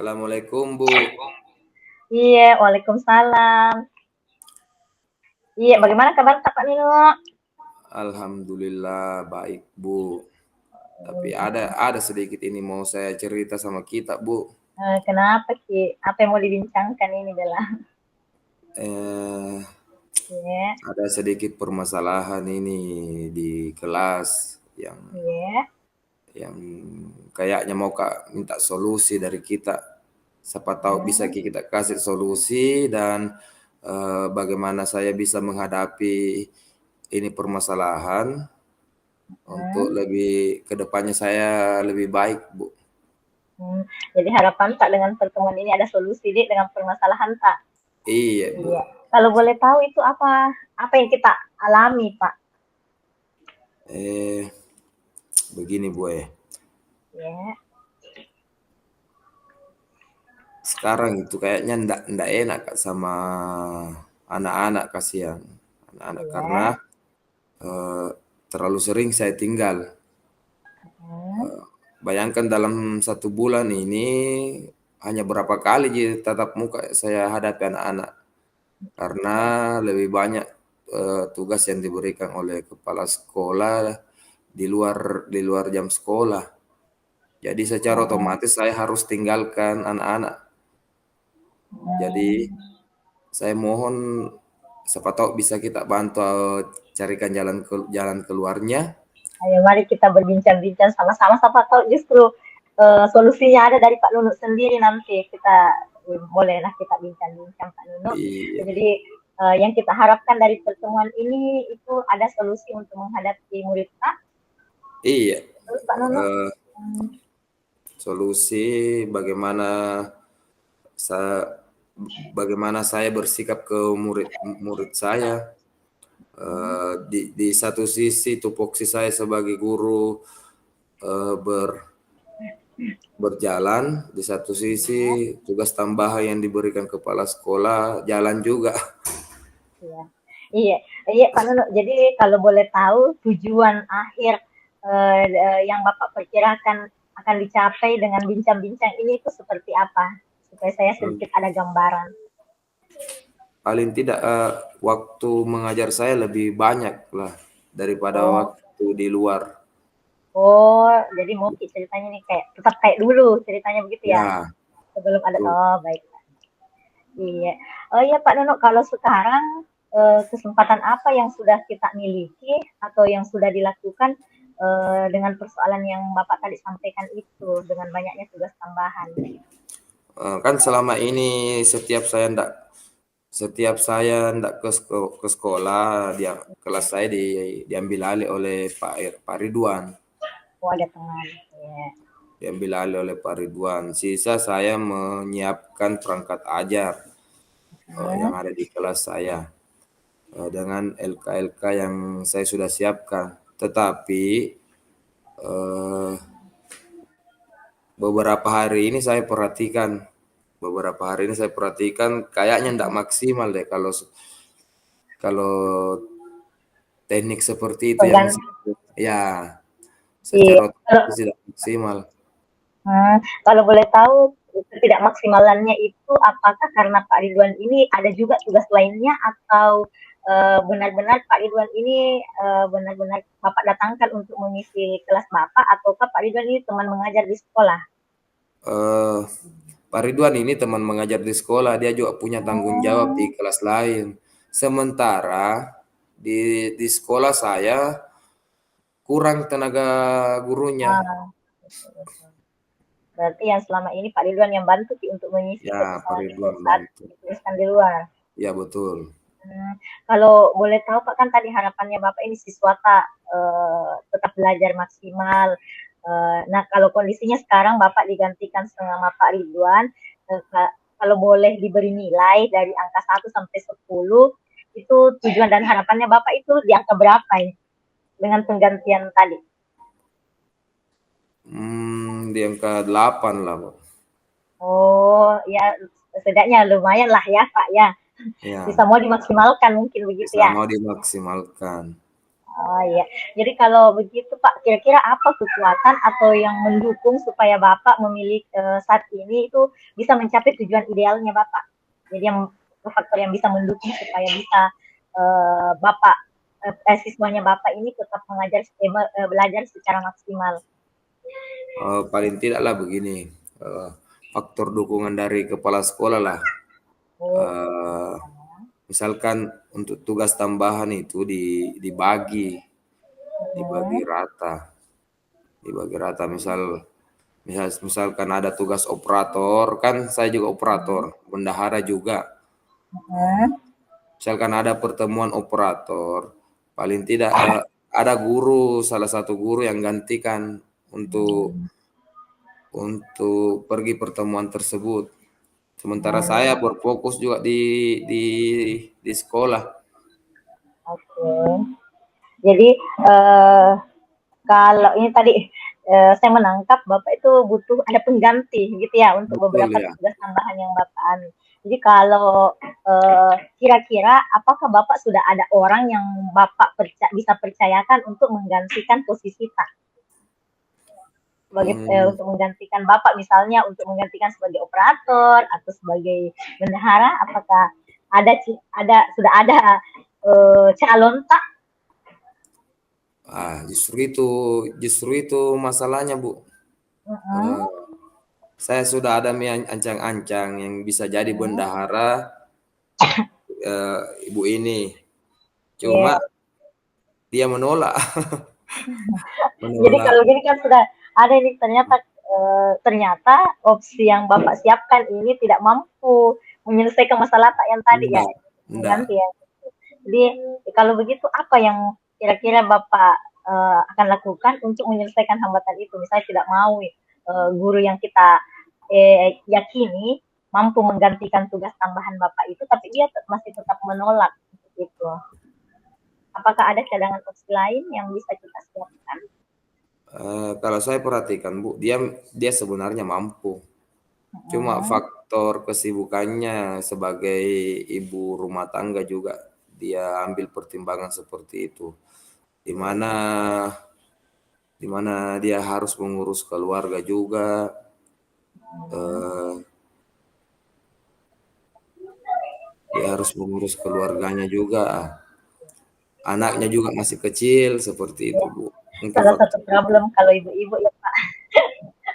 Assalamualaikum, Bu. Iya, waalaikumsalam. Iya, bagaimana kabar Kak Nino? Alhamdulillah baik, Bu. Tapi ada sedikit ini mau saya cerita sama kita, Bu. Kenapa Ki? Apa yang mau dibincangkan ini Bella? Eh, Iya, ada sedikit permasalahan ini di kelas iya. yang kayaknya mau Kak minta solusi dari kita. Siapa tahu bisa Hmm, kita kasih solusi dan bagaimana saya bisa menghadapi ini permasalahan untuk hmm, lebih kedepannya saya lebih baik, Bu. hmm. Jadi harapan Tak dengan pertemuan ini ada solusi Dik dengan permasalahan Tak. Iya, Bu. Iya. Kalau boleh tahu itu apa yang kita alami Pak? Eh, begini, Bu. Ya, Sekarang itu kayaknya ndak enak Kak sama anak-anak, kasihan anak-anak karena iya. eh, terlalu sering saya tinggal. Hmm, Bayangkan dalam 1 bulan ini hanya berapa kali tatap muka saya hadapi anak-anak karena lebih banyak tugas yang diberikan oleh kepala sekolah di luar jam sekolah. Jadi secara hmm, otomatis saya harus tinggalkan anak-anak. Jadi hmm. saya mohon siapa tahu bisa kita bantu carikan jalan keluarnya. Ayo mari kita berbincang-bincang sama-sama. Siapa tahu justru solusinya ada dari Pak Nunu sendiri nanti kita bolehlah kita bincang-bincang Pak Nunu. Iya, Jadi yang kita harapkan dari pertemuan ini itu ada solusi untuk menghadapi murid Pak. iya. Terus Pak Nunu, Eh, hmm, solusi bagaimana saya bagaimana saya bersikap ke murid saya. Di satu sisi tupoksi saya sebagai guru berjalan, di satu sisi tugas tambahan yang diberikan kepala sekolah jalan juga. iya, iya, iya Pak Nunu. Jadi kalau boleh tahu tujuan akhir yang Bapak perkirakan akan dicapai dengan bincang-bincang ini itu seperti apa? Supaya saya sedikit ada gambaran. Paling tidak waktu mengajar saya lebih banyak lah daripada Oh, waktu di luar. oh, jadi mau ceritanya nih kayak tetap kayak dulu ceritanya begitu ya? Ya, Sebelum ada tuh. oh baik. Iya. Oh iya Pak Nono, kalau sekarang kesempatan apa yang sudah kita miliki atau yang sudah dilakukan dengan persoalan yang Bapak tadi sampaikan itu dengan banyaknya tugas tambahan? Kan selama ini setiap saya ndak ke sekolah, kelas saya diambil alih oleh Pak Ridwan. Oh ada teman. Ya. Diambil alih oleh Pak Ridwan. Sisa saya menyiapkan perangkat ajar yang Hmm, ada di kelas saya dengan LK-LK yang saya sudah siapkan. Tetapi eh, beberapa hari ini saya perhatikan kayaknya ndak maksimal deh kalau kalau teknik seperti itu yang pengganti. ya Iya. secara otomatis tidak maksimal. Kalau boleh tahu ketidakmaksimalannya itu apakah karena Pak Ridwan ini ada juga tugas lainnya atau benar-benar Pak Ridwan ini benar-benar Bapak datangkan untuk mengisi kelas Bapak ataukah Pak Ridwan ini teman mengajar di sekolah? Eh, Pak Ridwan ini teman mengajar di sekolah, dia juga punya tanggung jawab di Hmm, kelas lain. Sementara di sekolah saya kurang tenaga gurunya. ah, berarti yang selama ini Pak Ridwan yang bantu untuk mengisi Ya, Pak kekosongan itu Ridwan saat bantu. dituliskan di luar. Ya, betul. Kalau boleh tahu Pak kan tadi harapannya Bapak ini siswa Kak tetap belajar maksimal. Nah kalau kondisinya sekarang Bapak digantikan sama Pak Ridwan, kalau boleh diberi nilai dari angka 1 sampai 10, itu tujuan dan harapannya Bapak itu di angka berapa ya dengan penggantian tadi? Di angka 8 lah, Pak. Oh ya setidaknya lumayan lah ya Pak ya. Bisa Ya, mau dimaksimalkan mungkin begitu bisa ya. mau dimaksimalkan. Oh iya. Jadi kalau begitu Pak, kira-kira apa kekuatan atau yang mendukung supaya Bapak memilih saat ini itu bisa mencapai tujuan idealnya Bapak? Jadi yang faktor yang bisa mendukung supaya bisa Bapak siswanya Bapak ini tetap belajar secara maksimal. Paling tidaklah begini, faktor dukungan dari kepala sekolah lah. Oh, Eh, Misalkan untuk tugas tambahan itu dibagi mm, rata, misalkan ada tugas operator, kan saya juga mm, operator, bendahara juga. mm, Misalkan ada pertemuan operator, paling tidak ada salah satu guru yang gantikan untuk mm, pergi pertemuan tersebut. Sementara saya mm. berfokus juga di di sekolah. Oke. Jadi eh, kalau ini tadi saya menangkap Bapak itu butuh ada pengganti gitu ya untuk Betul beberapa ya. tugas tambahan yang Bapak anu. Jadi kalau kira-kira apakah Bapak sudah ada orang yang Bapak bisa percayakan untuk menggantikan posisi Pak? Hmm, Untuk menggantikan Bapak misalnya untuk menggantikan sebagai operator atau sebagai bendahara, apakah sudah ada calon tak? justru itu masalahnya, Bu. Uh-uh. Eh, saya sudah ada ancang-ancang yang bisa jadi Uh-uh. bendahara, ibu ini. Cuma Yeah. dia menolak, Jadi menolak. kalau gini kan sudah ada ini ternyata opsi yang Bapak siapkan ini tidak mampu menyelesaikan masalah tak yang tadi ya, Enggak, enggak. mengganti ya. Jadi kalau begitu apa yang kira-kira Bapak akan lakukan untuk menyelesaikan hambatan itu? Misalnya tidak mau guru yang kita yakini mampu menggantikan tugas tambahan Bapak itu, tapi dia masih tetap menolak itu. Apakah ada cadangan opsi lain yang bisa kita siapkan? Kalau saya perhatikan, Bu, dia dia sebenarnya mampu. Cuma Hmm. faktor kesibukannya sebagai ibu rumah tangga juga dia ambil pertimbangan seperti itu. Di mana di mana dia harus mengurus keluarga juga, eh, dia harus mengurus keluarganya juga. Anaknya juga masih kecil seperti itu, Ya, Bu. Mungkin salah satu faktor itu. problem kalau ibu-ibu ya Pak.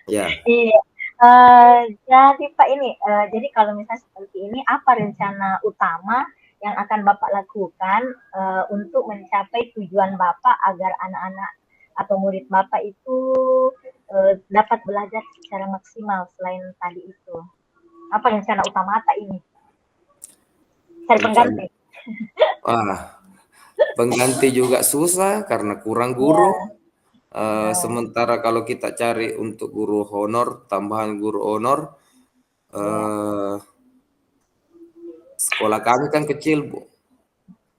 Ya, Iya. Jadi Pak ini, jadi kalau misalnya seperti ini, apa rencana utama yang akan Bapak lakukan untuk mencapai tujuan Bapak agar anak-anak atau murid Bapak itu dapat belajar secara maksimal selain tadi itu? Apa rencana utama Ata ini? Cari rencana. pengganti. Wah, pengganti juga susah karena kurang guru. Ya, Sementara kalau kita cari untuk guru honor, tambahan guru honor, ya. eh, sekolah kami kan kecil, Bu.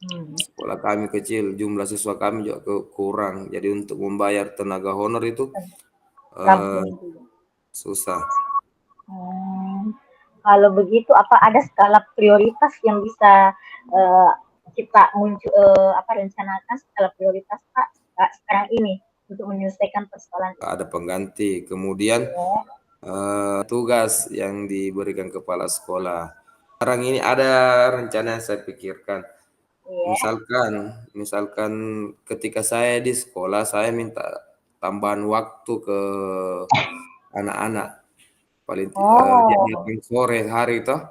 Hmm. Sekolah kami kecil, jumlah siswa kami juga kurang. Jadi untuk membayar tenaga honor itu eh, Rampung juga. susah. Hmm, kalau begitu apa ada skala prioritas yang bisa uh, kita rencanakan skala prioritas Pak sekarang ini untuk menyelesaikan persoalan itu? Ada pengganti. Kemudian Ya, tugas yang diberikan kepala sekolah. Sekarang ini ada rencana yang saya pikirkan. ya. Misalkan ketika saya di sekolah, saya minta tambahan waktu ke anak-anak. Dia Oh, datang sore hari toh.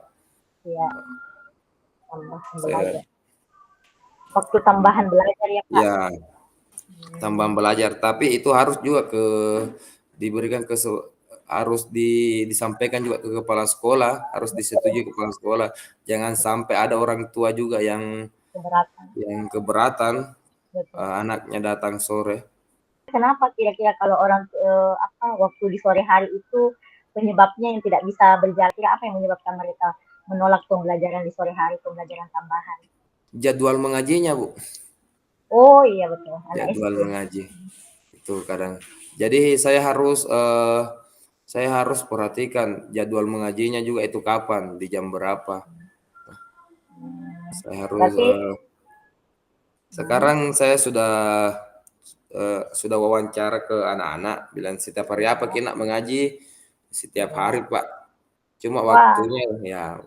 ya, tambahan Saya belajar. Waktu tambahan belajar ya Pak. ya tambahan Hmm, belajar, tapi itu harus juga diberikan harus disampaikan juga ke kepala sekolah, harus disetujui kepala sekolah. Jangan sampai ada orang tua juga keberatan. keberatan Betul. anaknya datang sore. Kenapa kira-kira kalau orang waktu di sore hari itu penyebabnya yang tidak bisa berjalan? Kira apa yang menyebabkan mereka menolak pembelajaran di sore hari, pembelajaran tambahan? Jadwal mengajinya, Bu. Oh iya betul, anak Jadwal SD. mengaji. Itu kadang. Jadi saya harus perhatikan jadwal mengajinya juga itu kapan, di jam berapa. Hmm, Saya harus berarti Hmm. Sekarang saya sudah wawancara ke anak-anak, bilang setiap hari apa Iya, kena mengaji? Setiap hari iya. Pak. Cuma Wah,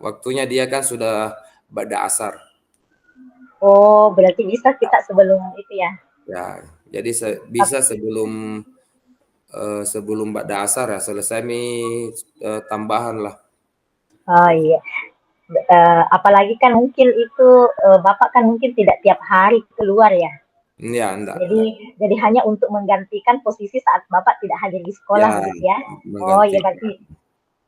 waktunya dia kan sudah ba'da asar. oh berarti bisa kita sebelum itu ya. Ya, jadi bisa sebelum ba'da asar ya selesai tambahan lah. Oh iya. Apalagi kan mungkin itu Bapak kan mungkin tidak tiap hari keluar ya. Ya, enggak, Jadi enggak. jadi hanya untuk menggantikan posisi saat Bapak tidak hadir di sekolah Ya, begitu ya. Oh iya berarti menggantikan.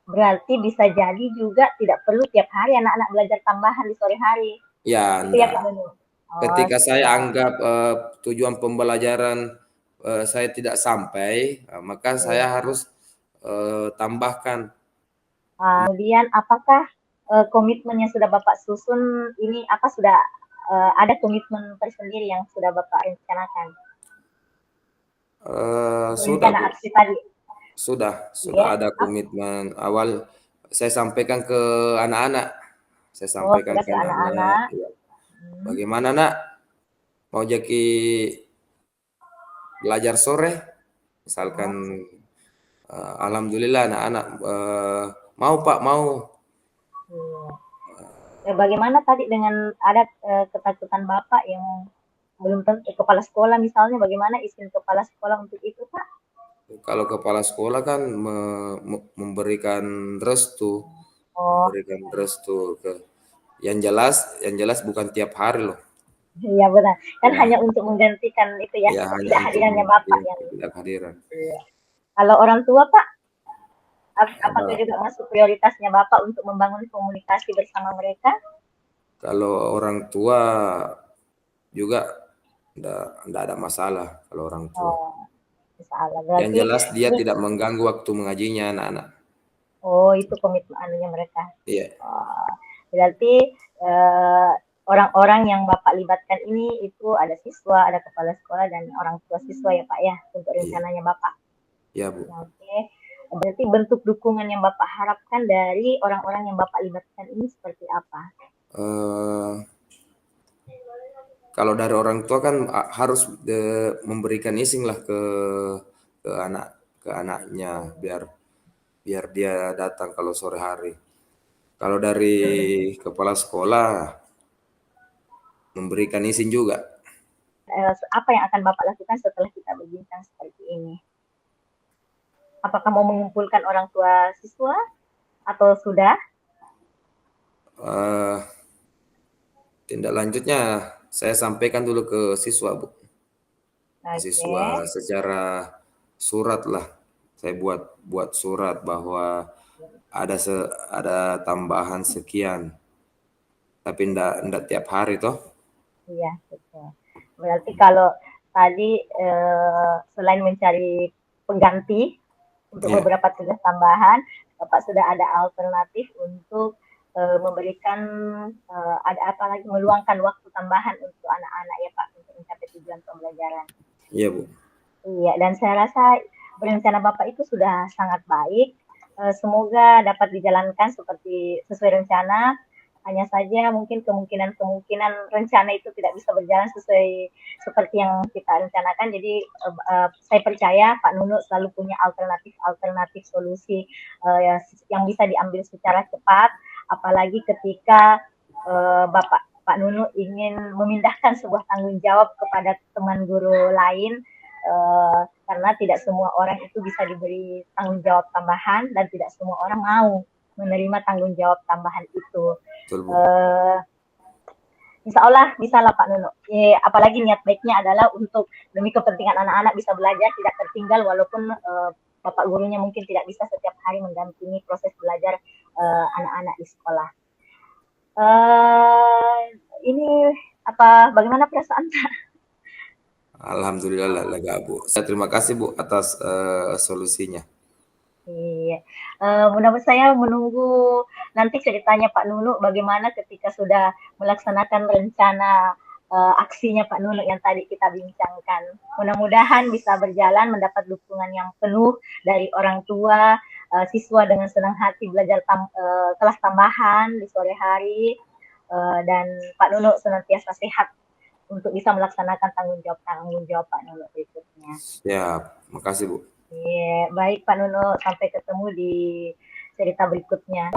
berarti bisa jadi juga tidak perlu tiap hari anak-anak belajar tambahan di sore hari. Ya, Itu ya enggak. Pak Nunu. Oh Ketika saya siap. anggap tujuan pembelajaran saya tidak sampai, maka saya Iya. harus tambahkan. Kemudian apakah komitmen yang sudah Bapak susun ini apa sudah ada komitmen tersendiri yang sudah Bapak rencanakan untuk Sudah rencana Bu, aksi tadi? sudah Iya. ada komitmen awal. Saya sampaikan ke anak-anak. Saya Oh sampaikan sudah ke ke anak-anak, anak-anak. ya, Hmm. bagaimana nak mau jadi belajar sore? Misalkan, Oh, alhamdulillah anak-anak mau Pak mau. iya. Bagaimana tadi dengan ada ketakutan Bapak yang belum tentu kepala sekolah misalnya bagaimana izin kepala sekolah untuk itu Pak? Kalau kepala sekolah kan memberikan restu, Oh, memberikan restu ke yang jelas bukan tiap hari loh. iya benar. Kan Ya, hanya untuk menggantikan itu ya ya hanya untuk ketidakhadirannya Bapak menggantikan yang. ketidakhadiran. Iya. Kalau orang tua Pak, apakah Karena juga masuk prioritasnya Bapak untuk membangun komunikasi bersama mereka? kalau orang tua juga ndak ada masalah kalau orang tua. Oh, misalnya Yang berarti jelas dia ini tidak mengganggu waktu mengajinya anak-anak. oh itu komitmen anunya mereka. Iya, Oh, berarti eh, orang-orang yang Bapak libatkan ini itu ada siswa, ada kepala sekolah dan orang tua siswa ya Pak ya untuk iya, rencananya Bapak. iya Bu. Oke, berarti bentuk dukungan yang Bapak harapkan dari orang-orang yang Bapak libatkan ini seperti apa? Eh, Kalau dari orang tua kan harus memberikan izin lah ke anak ke anaknya biar biar dia datang kalau sore hari. Kalau dari kepala sekolah memberikan izin juga. Apa yang akan Bapak lakukan setelah kita berbincang seperti ini? Apakah mau mengumpulkan orang tua siswa atau sudah? Eh, Tindak lanjutnya saya sampaikan dulu ke siswa Bu. Ke Oke, siswa secara surat lah. Saya buat buat surat bahwa ada tambahan sekian, tapi ndak tiap hari toh. iya betul. Berarti kalau tadi selain mencari pengganti untuk Ya, beberapa tugas tambahan, Bapak sudah ada alternatif untuk memberikan ada apa lagi meluangkan waktu tambahan untuk anak-anak ya Pak untuk mencapai tujuan pembelajaran. iya Bu. Iya, dan saya rasa berencana Bapak itu sudah sangat baik. Semoga dapat dijalankan seperti sesuai rencana. Hanya saja mungkin kemungkinan rencana itu tidak bisa berjalan sesuai seperti yang kita rencanakan. Jadi saya percaya Pak Nunu selalu punya alternatif solusi yang bisa diambil secara cepat. Apalagi ketika Pak Nunu ingin memindahkan sebuah tanggung jawab kepada teman guru lain karena tidak semua orang itu bisa diberi tanggung jawab tambahan dan tidak semua orang mau menerima tanggung jawab tambahan itu. Betul Bu. Uh, Insya Allah bisa lah Pak Nuno. Apalagi niat baiknya adalah untuk demi kepentingan anak-anak bisa belajar tidak tertinggal walaupun Bapak gurunya mungkin tidak bisa setiap hari mendampingi proses belajar anak-anak di sekolah. Uh, ini bagaimana perasaan? Alhamdulillah lega Bu. Saya terima kasih Bu atas solusinya. Iya, saya menunggu nanti ceritanya Pak Nunu bagaimana ketika sudah melaksanakan rencana aksinya Pak Nunu yang tadi kita bincangkan. Mudah-mudahan bisa berjalan mendapat dukungan yang penuh dari orang tua, siswa dengan senang hati belajar kelas tambahan di sore hari, dan Pak Nunu senantiasa sehat untuk bisa melaksanakan tanggung jawab Pak Nuno berikutnya. Siap, makasih Bu. Iya, baik Pak Nuno, sampai ketemu di cerita berikutnya.